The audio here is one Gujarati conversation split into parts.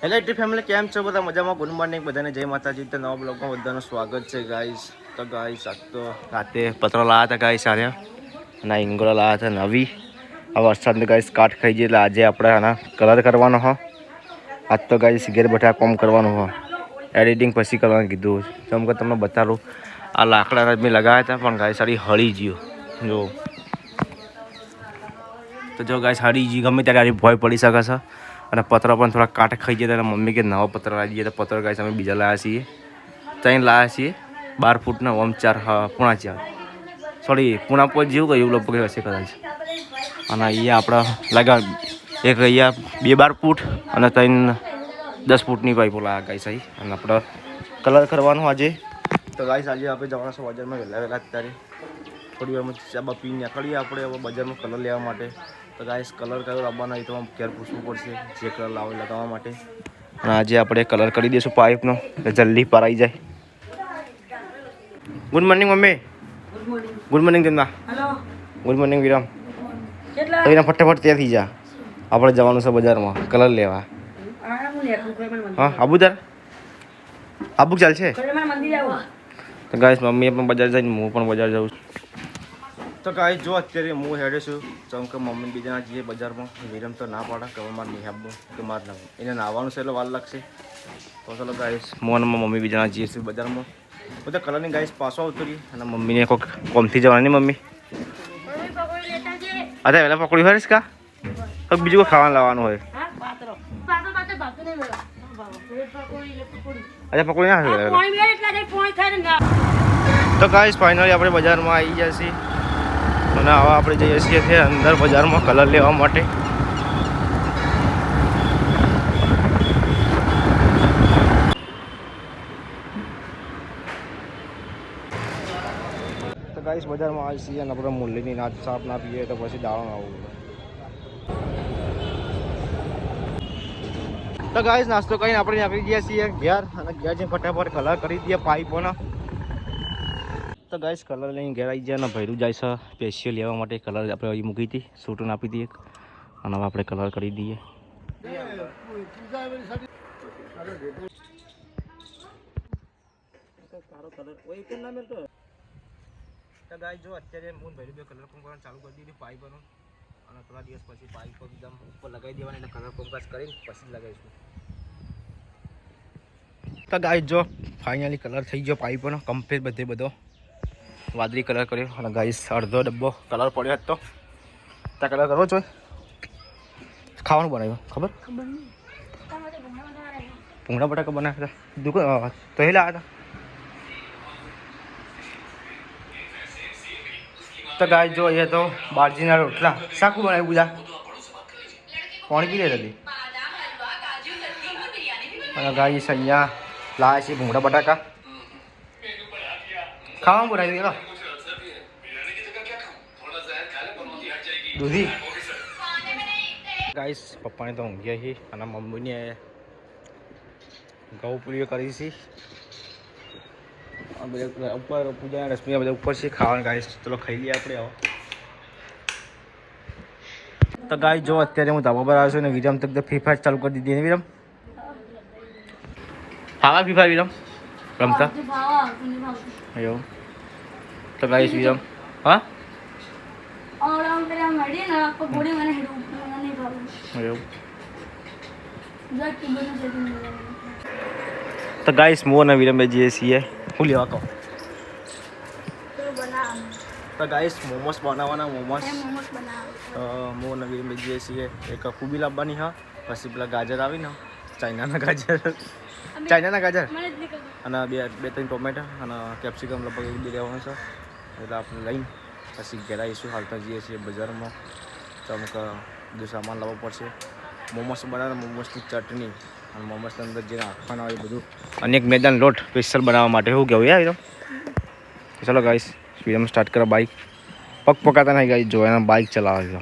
હેલો ટી ફેમિલી, કેમ છો બધા? મજામાં? ગુડ મોર્નિંગ બધાને, જય માતાજી. તો નવા બ્લોગમાં બધાનું સ્વાગત છે ગાઈસ. તો ગાઈસ આજ તો રાતે પતરો લાવ્યા હતા ગાઈસ, આર્યા અને ઇંગોળો લાવ્યા હતા નવી. આ વરસાદને ગાઈસ કાટ ખાઈ જઈએ એટલે આજે આપણે આના કલર કરવાનો હો. આજ તો ગાઈસ ઘેર બેઠા કોમ કરવાનું હો, એડિટિંગ પછી કરવાનું કીધું. જેમ કે તમને બતાવું, આ લાકડા મેં લગાવ્યા હતા પણ ગાઈસ સારી હળી ગયો. જો તો જો ગાઈસ હળી ગઈ, ગમે ત્યારે આરી ભોય પડી શકે છે. અને પતરા પણ થોડા કાટ ખાઈ ગયા હતા. મમ્મી કે નવા પતરા લાવી દઈએ. તો પતરા ગાઈસ અમે બીજા લાવ્યા છીએ, 3 લાવ્યા છીએ 12 ફૂટના, ઓમ 4 પૂણા 4 સોરી પૂણા 5 જેવું કહ્યું લગભગ હશે કદાચ. અને અહીંયા આપણે લગાવ એક અહીંયા 2 12 ફૂટ અને 3 10 ફૂટની પાઇપો લાવ્યા ગાઈસ અહીં. અને આપણે કલર કરવાનું આજે. તો ગાઈસ આજે આપણે જવાના છે બજારમાં વહેલા અત્યારે. થોડી વારમાં ચાબા પીને નીકળીએ આપણે હવે બજારમાં કલર લેવા માટે. તો ગાઈસ કલર કયો લાવવાનો એ તો ઘેર પૂછવું પડશે, જે કલર લાવે લગાવવા માટે. અને આજે આપણે કલર કરી દઈશું પાઇપનો, જલ્દી પરાઈ જાય. Good morning mummy. Good morning Janma. Good morning Viram. તો વિરામ ફટાફટ ત્યાં થઈ જા, આપણે જવાનું છે બજારમાં કલર લેવા. હા આબુદાર આબુ ચાલશે. તો ગાઈસ મમ્મીએ પણ બજાર જઈને હું પણ બજાર જાઉં છું. તો ગાઈસ જો અત્યારે હું હેડે છું, જેમ કે મમ્મી બીજાના જઈએ બજારમાં. વિરમ તો ના પાડે કે મારે નહીં આપવું કે મારે ના, એને નાવાનું છે એટલે વાર લાગશે. તો ચાલો ગાઈસ મોનમાં મમ્મી બીજાના જઈએ છીએ બજારમાં. બધા કલરની ગાઈસ પાછો ઉતરી અને મમ્મીને કોઈક કોમથી જવાની મમ્મી. અરે પહેલાં પકોડી હોય કા તો બીજું કોઈ ખાવાનું લાવવાનું હોય? અચ્છા પકોડી ના હોય. તો ગાઈસ ફાઇનલી આપણે બજારમાં આવી ગયા છીએ અને હવે આપણે જઈએ છીએ અંદર બજારમાં કલર લેવા માટે. તો ગાઈસ બજારમાં આવી છીએ અને આપણે મુરલીની નાચ સાપ ના પીએ તો પછી દાળો ના આવું. તો ગાઈસ નાસ્તો કરીને આપણે નીકળી ગયા છીએ ઘેર અને ઘેર જઈને ફટાફટ કલર કરી દઈએ પાઇપોના. તો ગાઈસ કલર લઈને ઘેર આવી જાય અને ભૈરું જાય છે સ્પેશિયલ લેવા માટે. કલર આપણે અહીં મૂકી હતી, સૂટું આપી દઈએ અને હવે આપણે કલર કરી દઈએ. તો ગાઈસ જો અત્યારે હું ભૈરું બે કલર કોમ કરવાનું ચાલુ કરી દીધી પાઇપોનું. અને થોડા દિવસ પછી પાઇપ એકદમ ઉપર લગાવી દેવાની એટલે કલર કોમકાજ કરીને પછી જ લગાવીશું. તો ગાઈસ જો ફાઇનલી કલર થઈ ગયો પાઇપોનો કમ્પ્લીટ, બધો વાદળી કલર કર્યો. અને ગાઈસ અડધો ડબ્બો કલર પડ્યો હતો. ત્યાં કલર કરવો જોઈએ, ખાવાનું બનાવ્યું ખબર? ભૂંગળા બટાકા બનાવ્યા હતા દુકાન તો એ લાવ્યા હતા. તો ગાઈસ જો અહીંયા તો બાજરીના રોટલા શાકું બનાવ્યું. પૂજા પાણી પી લે હતી. અને ગાઈસ અહીંયા લાવ્યા છે ભૂંગળા બટાકા ખાવાનું બનાવ્યું. દૂધી ગાઈસ પપ્પાને તો ઊંઘ્યા છે અને મમ્મીને ઘઉં પૂરીઓ કરી છે. બધા ઉપર પૂજા રશ્મિ બધા ઉપર છે ખાવાનું. ગાઈસ ચલો ખાઈ લઈએ આપણે હવે. તો ગાઈસ જો અત્યારે હું ધાબા પર આવ્યો છું અને વિરમ તક ફ્રી ફાયર ચાલુ કરી દીધી ને વિરમ. ફાવા ફ્રી ફાયર વિરમ રમતા એવું. તો ગાઈસ વિરમ હા તો ગાઈસ મો અને વિરમ જઈએ છીએ શું લેવા કહો? તો ગાઈસ મોમોસ બનાવવાના. મોમો અને વિરમ જઈએ છીએ. એક કુબી લાવવાની હા, પછી પેલા ગાજર આવી ને ચાઇનાના ગાજર અને બે 3 ટોમેટો અને કેપ્સિકમ લગભગ એવું બી લેવાનું છે. એટલે આપણે લઈને પછી ઘેર આવીશું. હાલતા જઈએ છીએ બજારમાં, ચમક બધું સામાન લાવવો પડશે. મોમોસ બનાવવાના, મોમોસની ચટણી અને મોમોસની અંદર જે નાખવાના હોય બધું, અને એક મેદાન લોટ સ્પેશિયલ બનાવવા માટે. શું કહેવું યાર? ચલો ગાઈસ વિરમ સ્ટાર્ટ કરો. બાઇક પગ પકાતા નહીં ગાઈસ, જો એના બાઇક ચલાવે છે.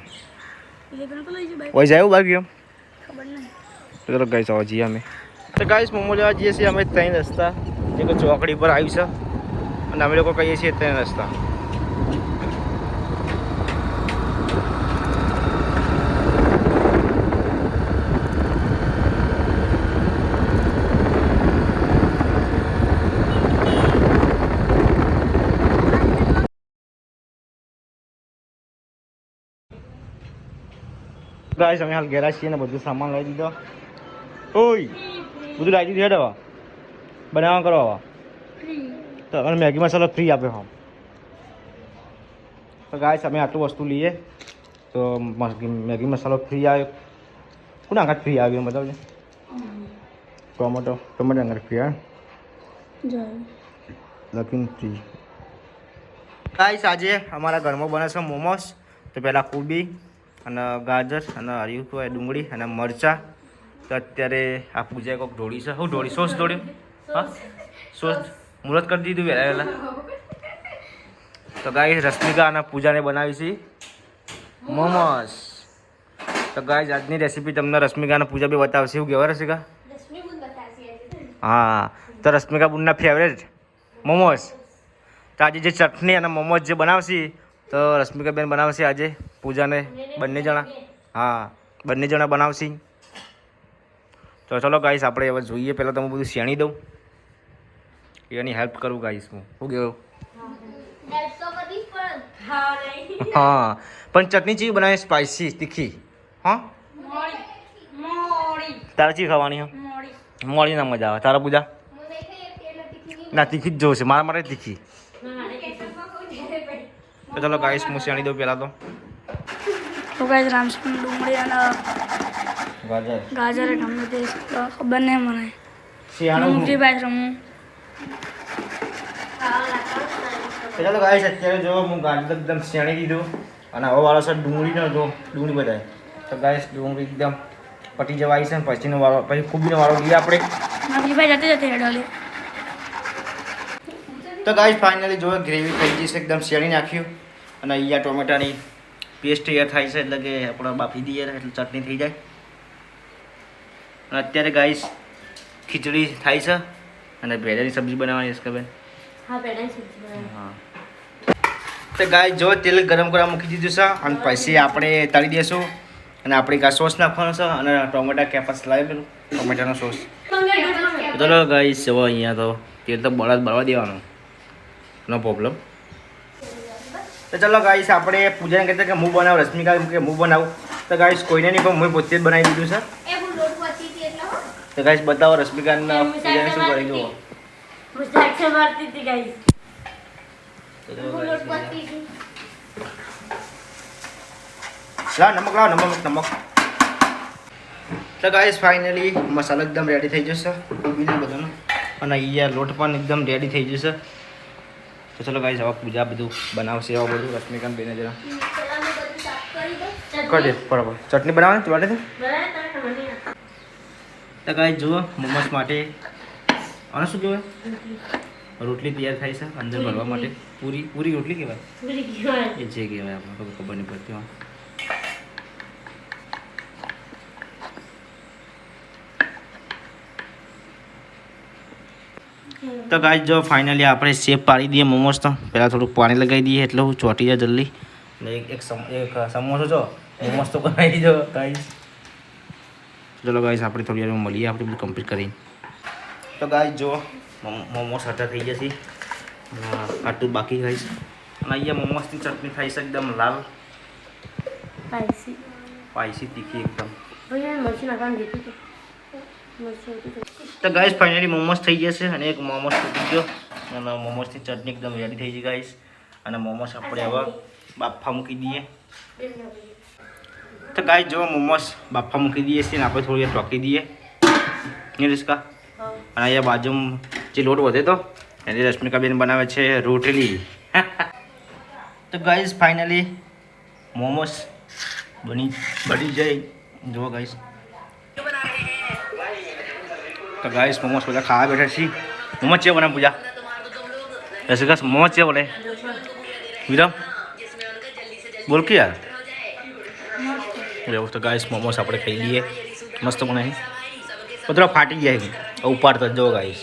ઓય જાય એવું બાઇક એમ ચલો ગાઈસ આવા જઈએ અમે. તો ગાઈસ મોમો લેવા જઈએ છીએ અમે 3 રસ્તા. એક ચોકડી પર આવ્યું છે અને અમે લોકો કહીએ છીએ 3 રસ્તા. ગાઈસ અમે હાલ ઘેરા છીએ ને બધું સામાન લઈ દીધો. ઓય બધું લાવી દીધું. હેડ હવે બનાવવા કરો હવે તો અને મેગી મસાલો ફ્રી આપ્યો. હા તો ગાઈસ અમે આટલું વસ્તુ લઈએ તો મેગી મસાલો ફ્રી આવ્યો. કોના આગળ ફ્રી આવ્યો બતાવજો. ટોમેટો આગળ ફ્રી આવ્યો લખીને ફ્રી. ગાઈસ આજે અમારા ઘરમાં બને છે મોમોસ. તો પહેલાં કોબી અને ગાજર અને હર્યું હોય ડુંગળી અને મરચાં. તો અત્યારે આ પૂજા કોઈક ઢોળી છે. શું ઢોળી? સોસ ઢોળ્યો. હા સોસ મુહૂર્ત કરી દીધું વહેલા. તો ગાઈસ રશ્મિકા અને પૂજાને બનાવી છે મોમોસ. તો ગાઈસ આજની રેસીપી તમને રશ્મિકા અને પૂજા બી બતાવશે. એવું કહેવાય રશ્મિકા? હા તો રશ્મિકા બુનના ફેવરેટ મોમોસ. તો આજે જે ચટણી અને મોમોસ જે બનાવશે તો રશ્મિકાબેન બનાવશે આજે પૂજાને બંને જણા. હા બંને જણા બનાવશે. તો ચલો ગાઈસ આપણે હવે જોઈએ. પહેલાં તો હું બધું શેણી દઉં એની હેલ્પ કરું ગાઈસ. હું શું કહેવું? હા પણ ચટણી ચી બનાવી? સ્પાઇસી તીખી. હા તારે ચી ખાવાની? હા મોળી ના મજા આવે. તારા પૂજા? ના તીખી જ જોશે મારા માટે તીખી. તો ચલો ગાઈસ હું શેણી દઉં પહેલાં તો ગાઈસ રામસન ડુંગળી અને ગાજર ગમે તે ખબર નહીં મને. શિયાળું ભાઈ રમું. ચાલો ગાઈસ અત્યારે જો હું ગાજર એકદમ શેણી દીધું અને હવે વાળો છે ડુંગળીનો. જો ડુંગળી બધાય. તો ગાઈસ ડુંગળી એકદમ પટી જવા આવી છે ને પછીનો વાળો પછી ખૂબીનો વાળો લઈએ આપણે. ભાઈ જતે જતે હેડોલે. તો ગાઈસ ફાઇનલી જો ગ્રેવી થઈ ગઈ છે એકદમ શેણી નાખ્યું અને અહીંયા ટોમેટાની પેસ્ટ તૈયાર થાય છે એટલે કે આપણે બાફી દઈએ એટલે ચટણી થઈ જાય. અને અત્યારે ગાઈસ ખીચડી થાય છે અને ભેળાની સબ્જી બનાવવાની છે ખબર? હા ભેળાની સબ્જી. હા તો ગાઈસ જો તેલ ગરમ કરવા મૂકી દીધું છે અને પછી આપણે તળી દઈશું અને આપણે કા સોસ નાખવાનો છે અને ટોમેટા કેપસ લાવી પેલું ટોમેટાનો સોસ. ચલો ગાઈસ જો અહીંયા તો તેલ તો બળવા દેવાનું નો પ્રોબ્લેમ. તો ચલો ગાઈસ આપણે પૂજાને કહેતા કે હું બનાવું. રશ્મિકા કે હું બનાવું. તો ગાઈસ કોઈને નહીં પણ મેં પોતે જ બનાવી દીધું છે. તો ગાઈસ બતાવો રશ્મિકાના પૂજાને શું કરી દો. લાવ નમક. તો ગાઈસ ફાઇનલી મસાલો એકદમ રેડી થઈ જશે કોબીને બધાનો અને અહીંયા લોટ પણ એકદમ રેડી થઈ જશે. તો ચલો ગાઈસ હવે પૂજા બધું બનાવશે. હવે બધું રશ્મિકાન બેને જરા કરી દે બરાબર. ચટણી બનાવવાની તું વાટે. તો ગાઈસ જુઓ મોમોસ માટે આને શું કહેવાય? રોટલી તૈયાર થાય છે અંદર ભરવા માટે. પૂરી રોટલી કહેવાય એ જે કહેવાય આપણે ખબર નહીં પડતી. હા તો ગાઈસ જો ફાઇનલી આપણે શેપ પાડી દઈએ મોમોસ. તો પહેલાં થોડુંક પાણી લગાવી દઈએ એટલે હું ચોંટી જાય જલ્દી. એક સમોસો જો મોમોસ તો બનાવી દીધો ગાઈસ. ચલો ગાઈસ આપણે થોડી વાર મળીએ આપણે બધું કમ્પ્લીટ કરીને. તો ગાઈસ જો મોમોસ હટા થઈ જશે આટલું બાકી ગાઈસ. અને અહીંયા મોમોસની ચટણી થાય છે એકદમ લાલ સ્પાઈસી તીખી એકદમ. તો ગાઈસ ફાઇનલી મોમોસ થઈ જશે અને એક મોમોસ તૂટી ગયો અને મોમોસની ચટણી એકદમ રેડી થઈ ગઈ ગાઈસ. અને મોમોસ આપણે હવે બાફા મૂકી દઈએ. તો ગાઈસ જો મોમોસ બાફા મૂકી દઈએ છીએ ને આપણે થોડી વાર ટોકી દઈએ ને રિસ્કા. અને અહીંયા બાજુમાં જે લોટ વધે તો એની રશ્મિકાબેન બનાવે છે રોટલી. તો ગાઈસ ફાઇનલી મોમોસ બની જાય. જુઓ ગાઈસ. તો ગાઈસ મોમોસ બધા ખાવા બેઠા છીએ. મોમોસ છે બને પૂજા? રસિકા મોમોસ છે બોલે વિરમ બોલ કે યાર. એવું તો ગાઈસ મોમોસ આપણે ખાઈ લઈએ. મસ્ત બનાવી. પતરા ફાટી જાય ઉપાડતા જો ગાઈસ.